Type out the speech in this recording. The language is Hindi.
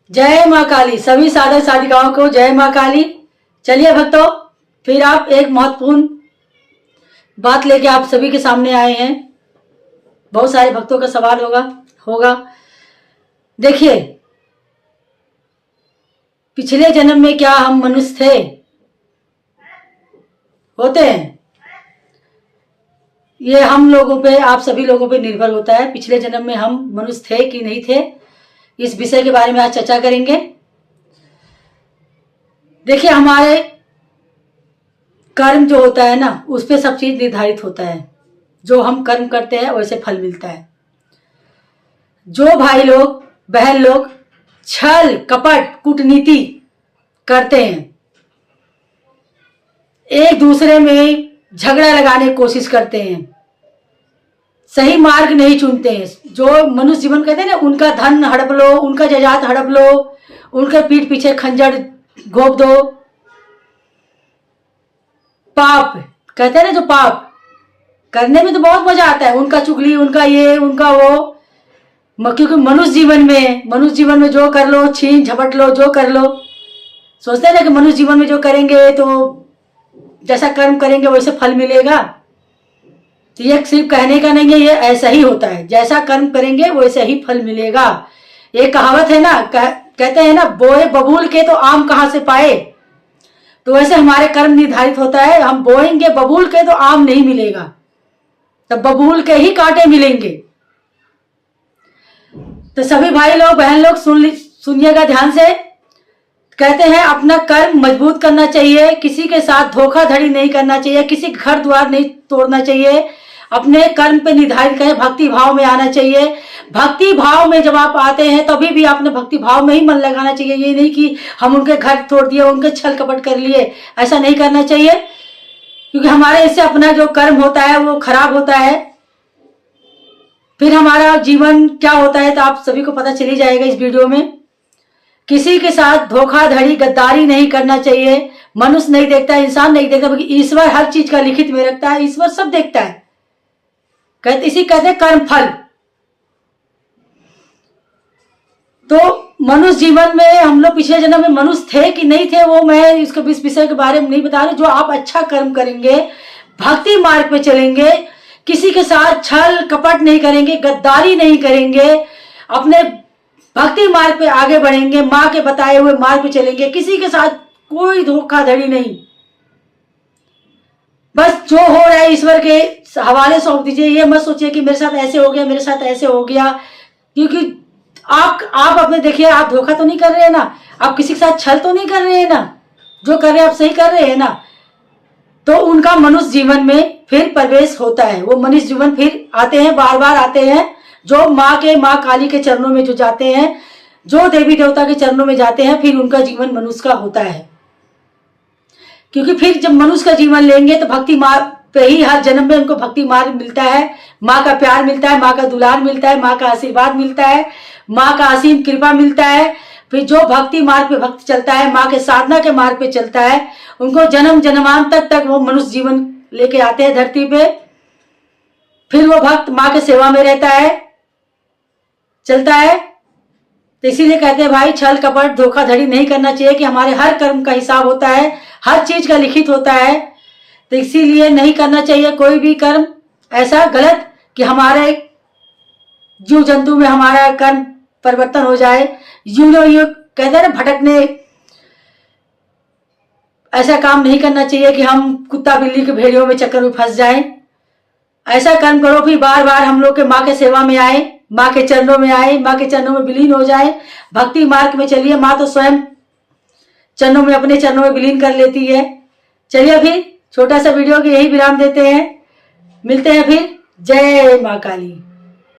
जय माँ काली। सभी साधक साधिकाओं को जय माँ काली। चलिए भक्तों, फिर आप एक महत्वपूर्ण बात लेके आप सभी के सामने आए हैं। बहुत सारे भक्तों का सवाल होगा। देखिए, पिछले जन्म में क्या हम मनुष्य थे? होते हैं। ये हम लोगों पे, आप सभी लोगों पे निर्भर होता है। पिछले जन्म में हम मनुष्य थे कि नहीं थे, इस विषय के बारे में आज चर्चा करेंगे। देखिए, हमारे कर्म जो होता है ना, उस पे सब चीज निर्धारित होता है। जो हम कर्म करते हैं वैसे फल मिलता है। जो भाई लोग बहन लोग छल कपट कूटनीति करते हैं, एक दूसरे में झगड़ा लगाने की कोशिश करते हैं, सही मार्ग नहीं चुनते हैं, जो मनुष्य जीवन कहते हैं ना, उनका धन हड़प लो, उनका जायदाद हड़प लो, उनके पीठ पीछे खंजर घोंप दो। पाप कहते हैं ना, जो पाप करने में तो बहुत मजा आता है, उनका चुगली, उनका ये उनका वो। क्योंकि मनुष्य जीवन में जो कर लो, छीन झपट लो, जो कर लो, सोचते हैं ना कि मनुष्य जीवन में जो करेंगे तो जैसा कर्म करेंगे वैसे फल मिलेगा। तो ये सिर्फ कहने का नहीं है, ये ऐसा ही होता है। जैसा कर्म करेंगे वैसे ही फल मिलेगा। ये कहावत है ना, कहते हैं ना, बोए बबूल के तो आम कहां से पाए। तो वैसे हमारे कर्म निर्धारित होता है। हम बोएंगे बबूल के तो आम नहीं मिलेगा, तब बबूल के ही कांटे मिलेंगे। तो सभी भाई लोग बहन लोग सुनिएगा ध्यान से। कहते हैं अपना कर्म मजबूत करना चाहिए, किसी के साथ धोखाधड़ी नहीं करना चाहिए, किसी घर द्वार नहीं तोड़ना चाहिए, अपने कर्म पे निर्धारित करें, भक्ति भाव में आना चाहिए। भक्ति भाव में जब आप आते हैं तभी भी आपने भक्ति भाव में ही मन लगाना चाहिए। ये नहीं कि हम उनके घर तोड़ दिए, उनके छल कपट कर लिए, ऐसा नहीं करना चाहिए। क्योंकि हमारे इससे अपना जो कर्म होता है वो खराब होता है। फिर हमारा जीवन क्या होता है तो आप सभी को पता चली जाएगा इस वीडियो में। किसी के साथ धोखाधड़ी गद्दारी नहीं करना चाहिए। मनुष्य नहीं देखता, इंसान नहीं देखता, बल्कि ईश्वर हर चीज का लिखित में रखता है। ईश्वर सब देखता है। इसी कहते हैं कर्म फल। तो मनुष्य जीवन में हम लोग पिछले जन्म में मनुष्य थे कि नहीं थे, वो मैं इसके विषय के बारे में नहीं बता रही। जो आप अच्छा कर्म करेंगे, भक्ति मार्ग पे चलेंगे, किसी के साथ छल कपट नहीं करेंगे, गद्दारी नहीं करेंगे, अपने भक्ति मार्ग पे आगे बढ़ेंगे, माँ के बताए हुए मार्ग पे चलेंगे, किसी के साथ कोई धोखाधड़ी नहीं, बस जो हो रहा है ईश्वर के हवाले सौंप दीजिए। ये मत सोचिए कि मेरे साथ ऐसे हो गया, मेरे साथ ऐसे हो गया। क्योंकि आप अपने देखिए, आप धोखा तो नहीं कर रहे हैं ना, आप किसी के साथ छल तो नहीं कर रहे हैं ना, जो कर रहे हैं आप सही कर रहे हैं ना। तो उनका मनुष्य जीवन में फिर प्रवेश होता है। वो मनुष्य जीवन फिर आते हैं, बार बार आते हैं। जो माँ काली के चरणों में जो जाते हैं, जो देवी देवता के चरणों में जाते हैं, फिर उनका जीवन मनुष्य का होता है। क्योंकि फिर जब मनुष्य का जीवन लेंगे तो भक्ति मार्ग पे ही हर जन्म में उनको भक्ति मार्ग मिलता है। माँ का प्यार मिलता है, माँ का दुलार मिलता है, माँ का आशीर्वाद मिलता है, माँ का असीम कृपा मिलता है। फिर जो भक्ति मार्ग पे भक्त चलता है, माँ के साधना के मार्ग पे चलता है, उनको जन्म जन्मांतर तक वो मनुष्य जीवन लेके आते हैं धरती पे। फिर वो भक्त माँ के सेवा में रहता है, चलता है। तो इसीलिए कहते हैं भाई, छल कपट धोखाधड़ी नहीं करना चाहिए। कि हमारे हर कर्म का हिसाब होता है, हर चीज का लिखित होता है। तो इसीलिए नहीं करना चाहिए कोई भी कर्म ऐसा गलत कि हमारे जीव जंतु में हमारा कर्म परिवर्तन हो जाए। यूं कहते हैं ना, भटकने, ऐसा काम नहीं करना चाहिए कि हम कुत्ता बिल्ली के भेड़ियों में चक्कर में फंस जाएं। ऐसा कर्म करो फिर बार बार हम लोग के माँ के सेवा में आए, माँ के चरणों में आए, माँ के चरणों में विलीन हो जाए, भक्ति मार्ग में चलिए। माँ तो स्वयं चरणों में, अपने चरणों में विलीन कर लेती है। चलिए फिर छोटा सा वीडियो के यही विराम देते हैं, मिलते हैं फिर। जय माँ काली।